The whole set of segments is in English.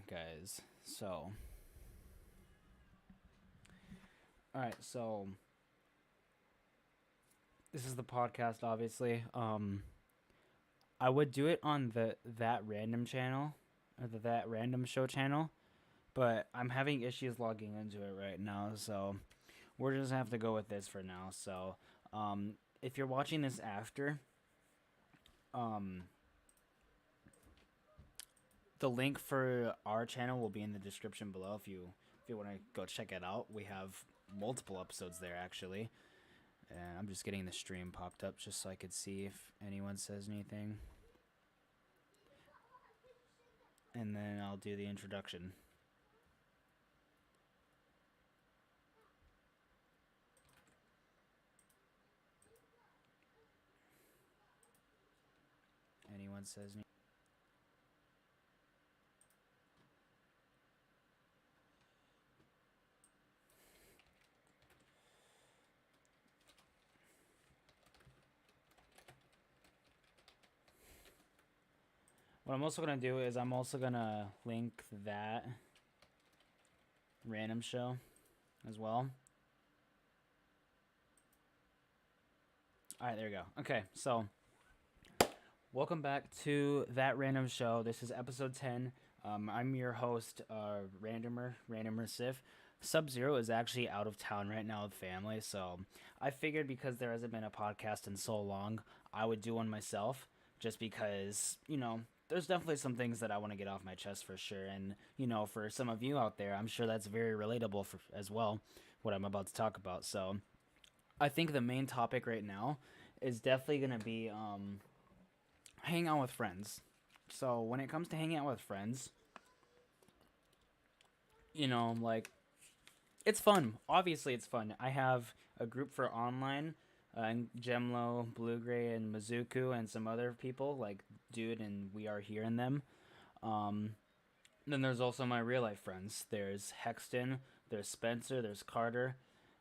guys. Alright, so this is the podcast, obviously. I would do it on the That Random channel, or the That Random Show channel, but I'm having issues logging into it right now, so we're just gonna have to go with this for now. So, if you're watching this after, um, the link for our channel will be in the description below if you want to go check it out. We have multiple episodes there actually. And I'm just getting the stream popped up just so I could see if anyone says anything. And then I'll do the introduction. Anyone says anything? What I'm also going to do is I'm also going to link that random show as well. Alright, there we go. Okay, so welcome back to That Random Show. This is episode 10. I'm your host, Randomer Sif. Sub-Zero is actually out of town right now with family, so I figured because there hasn't been a podcast in so long, I would do one myself, just because, there's definitely some things that I want to get off my chest for sure, and, for some of you out there, I'm sure that's very relatable as well, what I'm about to talk about. So I think the main topic right now is definitely going to be hang out with friends. So when it comes to hanging out with friends, like, it's fun. Obviously, it's fun. I have a group for online, Gemlo, Blue Gray, and Mizuku, and some other people like Dude and We Are Here and them. Then there's also my real life friends. There's Hexton, there's Spencer, there's Carter,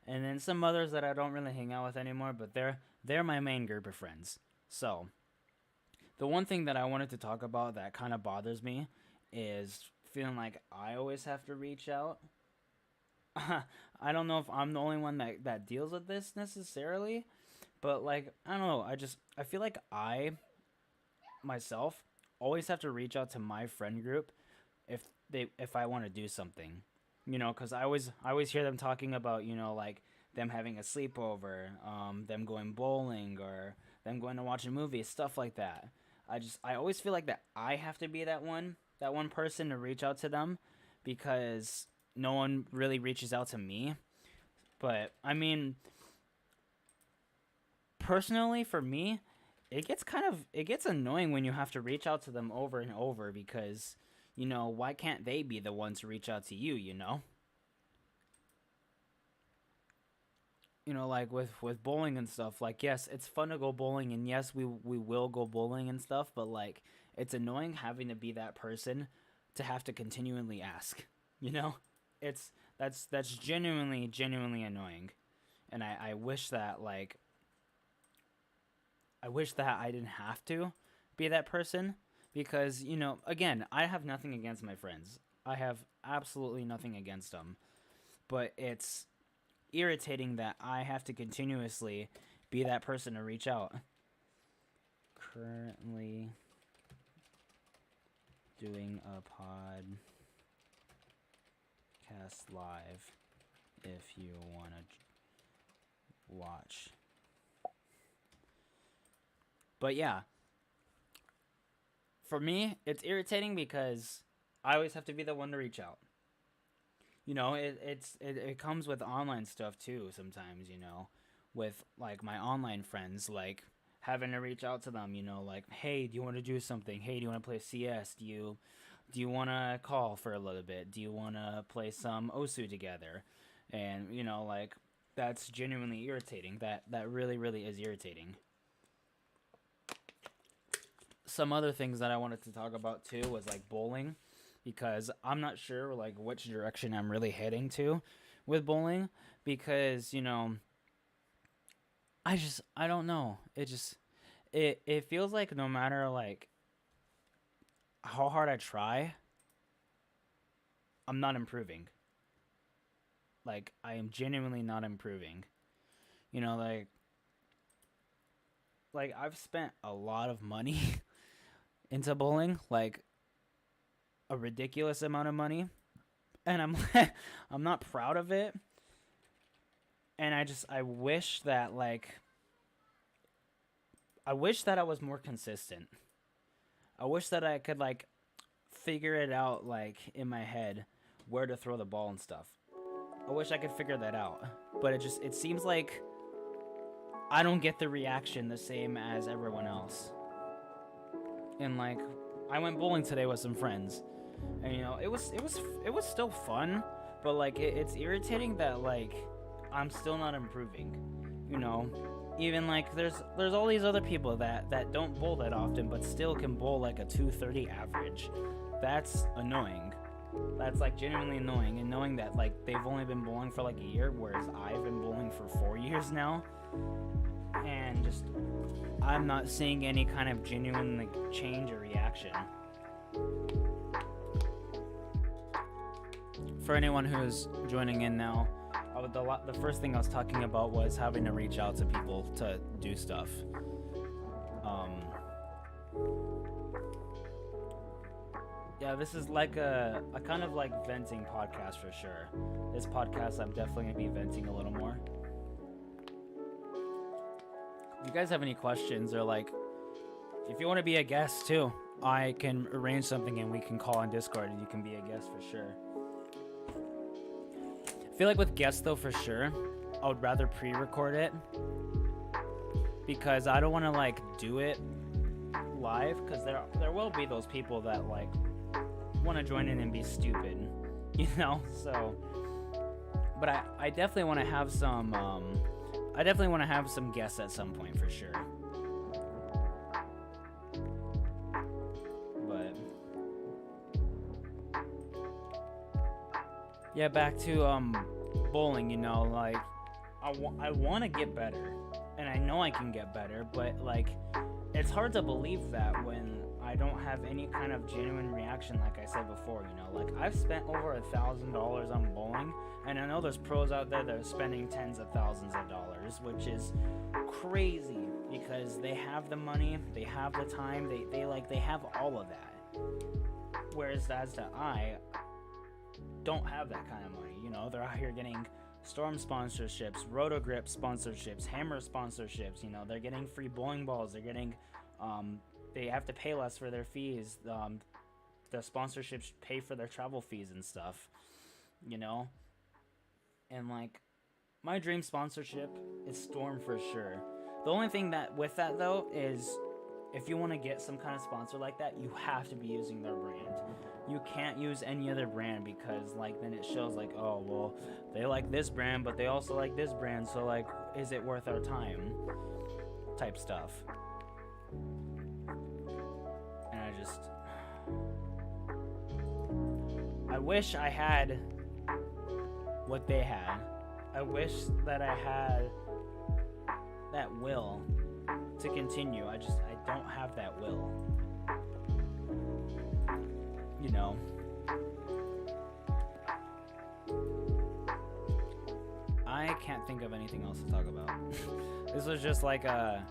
and then some others that I don't really hang out with anymore. But they're my main group of friends. So the one thing that I wanted to talk about that kind of bothers me is feeling like I always have to reach out. I don't know if I'm the only one that deals with this necessarily, but like I don't know, I feel like I myself always have to reach out to my friend group if I want to do something. Cuz I always hear them talking about, like them having a sleepover, them going bowling or them going to watch a movie, stuff like that. I always feel like that I have to be that one person to reach out to them because no one really reaches out to me. But I mean, personally for me, it gets annoying when you have to reach out to them over and over because, why can't they be the ones to reach out to you, like with bowling and stuff. Like, yes, it's fun to go bowling, and yes, we will go bowling and stuff, but like it's annoying having to be that person to have to continually ask, you know? That's genuinely annoying. And I wish that I didn't have to be that person because, again, I have nothing against my friends. I have absolutely nothing against them. But it's irritating that I have to continuously be that person to reach out. Currently doing a podcast live if you want to watch. But yeah, for me, it's irritating because I always have to be the one to reach out. It comes with online stuff too sometimes, with like my online friends, like having to reach out to them, like, hey, do you want to do something? Hey, do you want to play CS? Do you want to call for a little bit? Do you want to play some Osu together? And, like, that's genuinely irritating. That really, really is irritating. Some other things that I wanted to talk about too was like bowling, because I'm not sure like which direction I'm really heading to with bowling, because I don't know. It feels like no matter like how hard I try, I'm not improving. Like, I am genuinely not improving. You know, like I've spent a lot of money into bowling, like a ridiculous amount of money, and I'm I'm not proud of it. And I wish that I wish that I was more consistent. I wish that I could like figure it out like in my head where to throw the ball and stuff. I wish I could figure that out. But it seems like I don't get the reaction the same as everyone else. And like I went bowling today with some friends. And you know, it was still fun, but like it's irritating that like I'm still not improving. You know, even like there's all these other people that don't bowl that often but still can bowl like a 230 average. That's annoying. That's like genuinely annoying, and knowing that like they've only been bowling for like a year, whereas I've been bowling for 4 years now, and just I'm not seeing any kind of genuine like change or reaction. For anyone who's joining in now, the first thing I was talking about was having to reach out to people to do stuff. Yeah, this is like a kind of like venting podcast for sure. This podcast, I'm definitely going to be venting a little more. If you guys have any questions, or like, if you want to be a guest too, I can arrange something and we can call on Discord and you can be a guest for sure. I feel like with guests though, for sure, I would rather pre-record it, because I don't want to like do it live, because there will be those people that like want to join in and be stupid, you know. So, but I definitely want to have some guests at some point for sure. But yeah, back to bowling. You know, like I want to get better, and I know I can get better, but like it's hard to believe that when I don't have any kind of genuine reaction, like I said before. You know, like I've spent over $1,000 on bowling, and I know there's pros out there that are spending tens of thousands of dollars, which is crazy because they have the money, they have the time, they have all of that. Whereas I don't have that kind of money. You know, they're out here getting Storm sponsorships, Rotogrip sponsorships, Hammer sponsorships. You know, they're getting free bowling balls. They're getting they have to pay less for their fees. The sponsorships pay for their travel fees and stuff, you know? And, like, my dream sponsorship is Storm for sure. The only thing that with that, though, is if you want to get some kind of sponsor like that, you have to be using their brand. You can't use any other brand, because, like, then it shows, like, oh, well, they like this brand, but they also like this brand, so, like, is it worth our time? Type stuff. I wish I had what they had. I wish that I had that will to continue. I don't have that will. You know. I can't think of anything else to talk about. This was just like a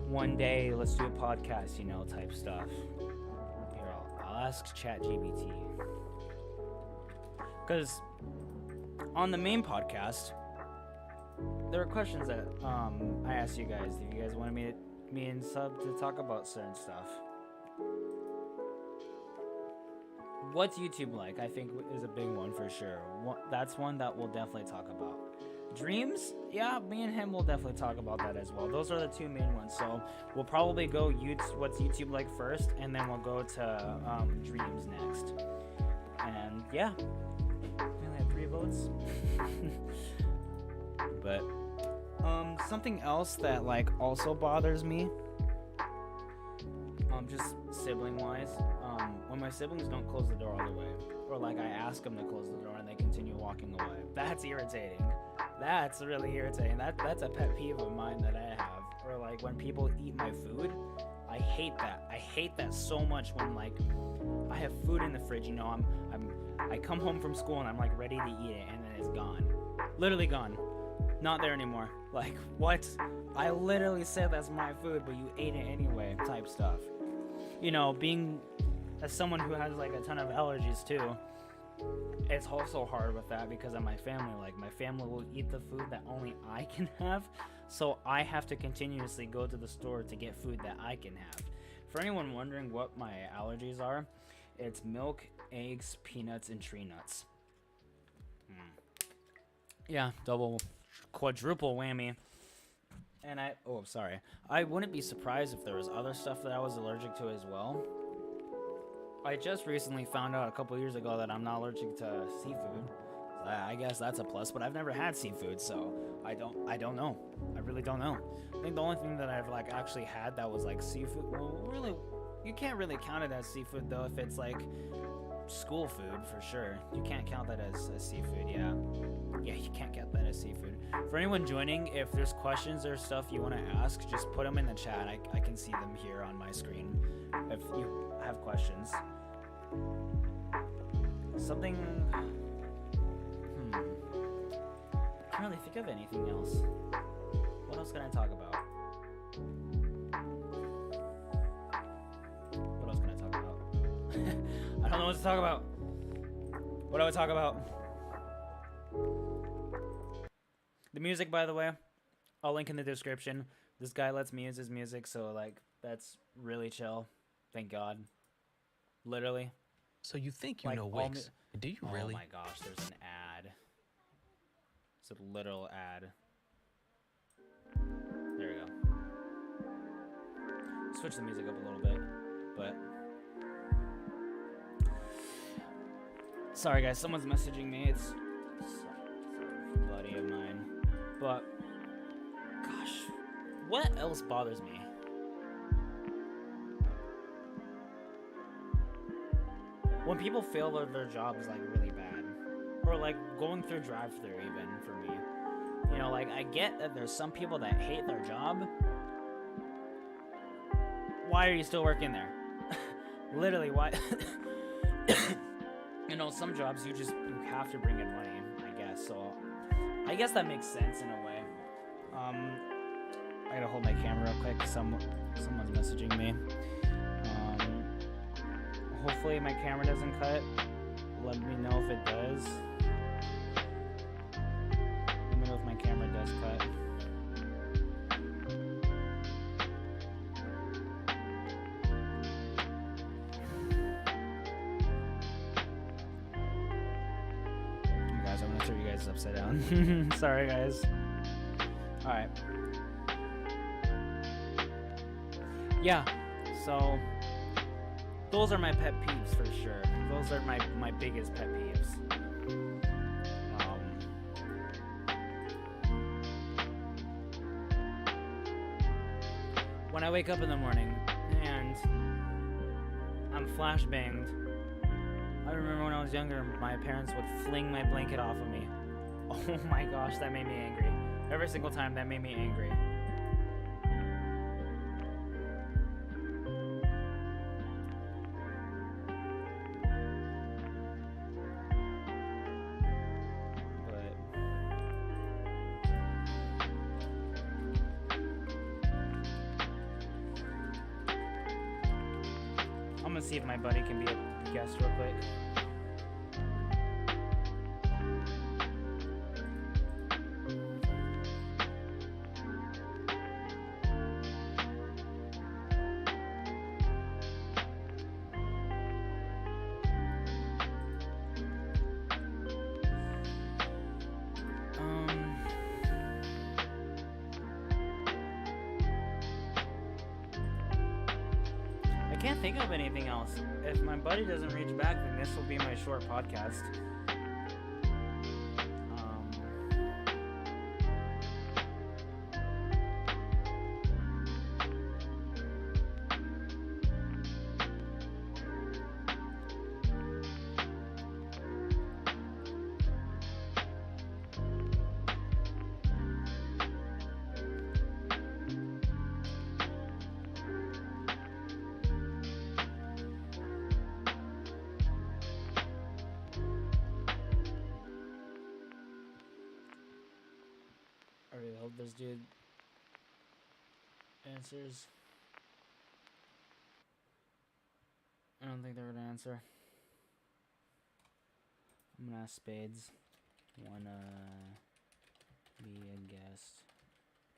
one day, let's do a podcast, you know, type stuff. Here, I'll ask ChatGPT. Because on the main podcast, there are questions that I asked you guys. If you guys wanted me and Sub to talk about certain stuff. What's YouTube like? I think is a big one for sure. That's one that we'll definitely talk about. Dreams? Yeah, me and him will definitely talk about that as well. Those are the two main ones. So we'll probably go what's YouTube like first, and then we'll go to dreams next. And yeah, we only have 3 votes. But something else that like also bothers me, just sibling wise, when my siblings don't close the door all the way, or like I ask them to close the door and they continue walking away. That's irritating. That's really irritating. That's a pet peeve of mine that I have. Or like when people eat my food, I hate that. I hate that so much when like I have food in the fridge. You know, I come home from school and I'm like ready to eat it, and then it's gone, literally gone, not there anymore. Like, what? I literally said that's my food, but you ate it anyway, type stuff. You know, being as someone who has like a ton of allergies too, it's also hard with that because of my family. Like, my family will eat the food that only I can have, so I have to continuously go to the store to get food that I can have. For anyone wondering what my allergies are, it's milk, eggs, peanuts, and tree nuts. Yeah, quadruple whammy. And I wouldn't be surprised if there was other stuff that I was allergic to as well. I just recently found out a couple years ago that I'm not allergic to seafood. I guess that's a plus, but I've never had seafood, so I don't know. I really don't know. I think the only thing that I've like actually had that was like seafood, well, really, you can't really count it as seafood though if it's like school food for sure. You can't count that as seafood, yeah. Yeah, you can't count that as seafood. For anyone joining, if there's questions or stuff you want to ask, just put them in the chat. I can see them here on my screen if you have questions. Something... I can't really think of anything else. What else can I talk about? What else can I talk about? I don't know what to talk about. What do I talk about? The music, by the way, I'll link in the description. This guy lets me use his music, so like that's really chill. Thank God. Literally. So you think you like, know Wix? Do you really? Oh my gosh, there's an ad. It's a literal ad. There we go. Switch the music up a little bit, but sorry guys, someone's messaging me. It's some buddy of mine. But gosh, what else bothers me? When people fail at their jobs like really bad, or like going through drive-thru even for me. You know, like I get that there's some people that hate their job. Why are you still working there? Literally, why? You know, some jobs you have to bring in money, I guess. So I guess that makes sense in a way. I gotta hold my camera real quick. Someone's messaging me. Hopefully my camera doesn't cut. Let me know if it does. Let me know if my camera does cut. Guys, I'm gonna turn you guys upside down. Sorry guys. Alright. Yeah, so those are my pet peeves for sure. Those are my biggest pet peeves. When I wake up in the morning and I'm flashbanged, I remember when I was younger, my parents would fling my blanket off of me. Oh my gosh, that made me angry. Every single time, that made me angry. I'm gonna see if my buddy can be a guest real quick. I can't think of anything else. If my buddy doesn't reach back, then this will be my short podcast. this dude answers. I don't think they're gonna answer. I'm gonna ask Spades. Wanna be a guest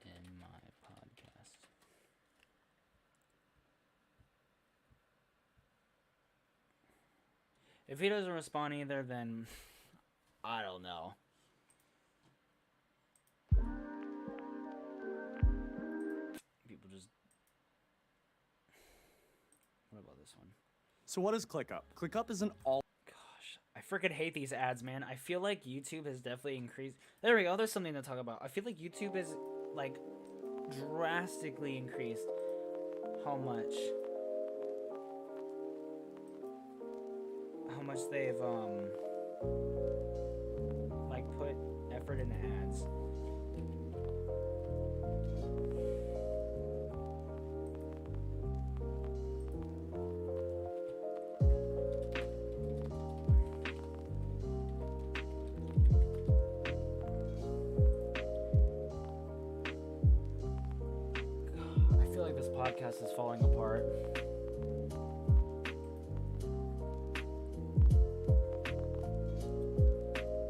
in my podcast? If he doesn't respond either, then I don't know. People just. What about this one? So what is ClickUp? ClickUp is an all. Gosh, I freaking hate these ads, man. I feel like YouTube has definitely increased. There we go. There's something to talk about. I feel like YouTube has like drastically increased how much they've like put effort into ads. I feel like this podcast is falling apart.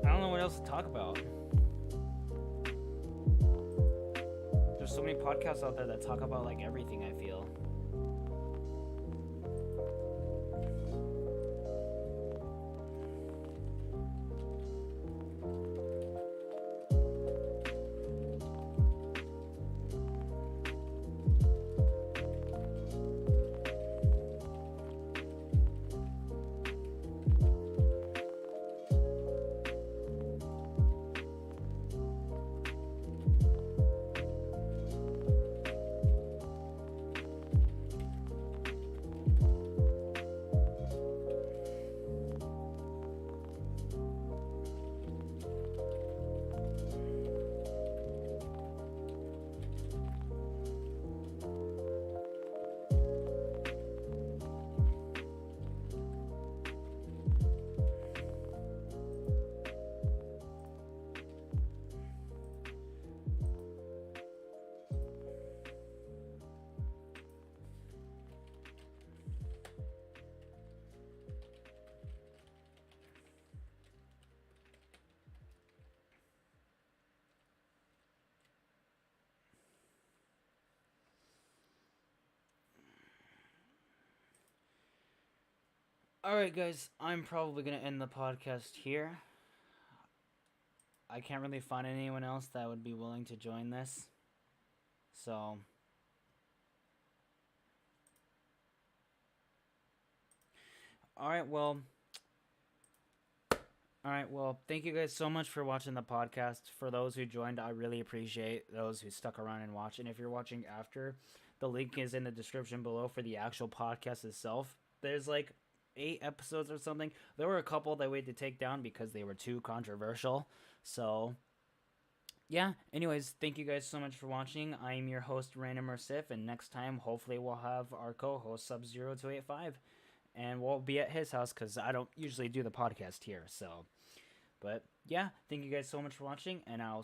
I don't know what else to talk about. There's so many podcasts out there that talk about like everything, I feel. Alright, guys, I'm probably going to end the podcast here. I can't really find anyone else that would be willing to join this. So. Alright, well, thank you guys so much for watching the podcast. For those who joined, I really appreciate those who stuck around and watched. And if you're watching after, the link is in the description below for the actual podcast itself. There's like 8 episodes or something. There were a couple that we had to take down because they were too controversial. So, yeah. Anyways, thank you guys so much for watching. I'm your host, Random Sif, and next time, hopefully, we'll have our co-host, Sub-Zero285. And we'll be at his house because I don't usually do the podcast here. So, but yeah, thank you guys so much for watching, and I'll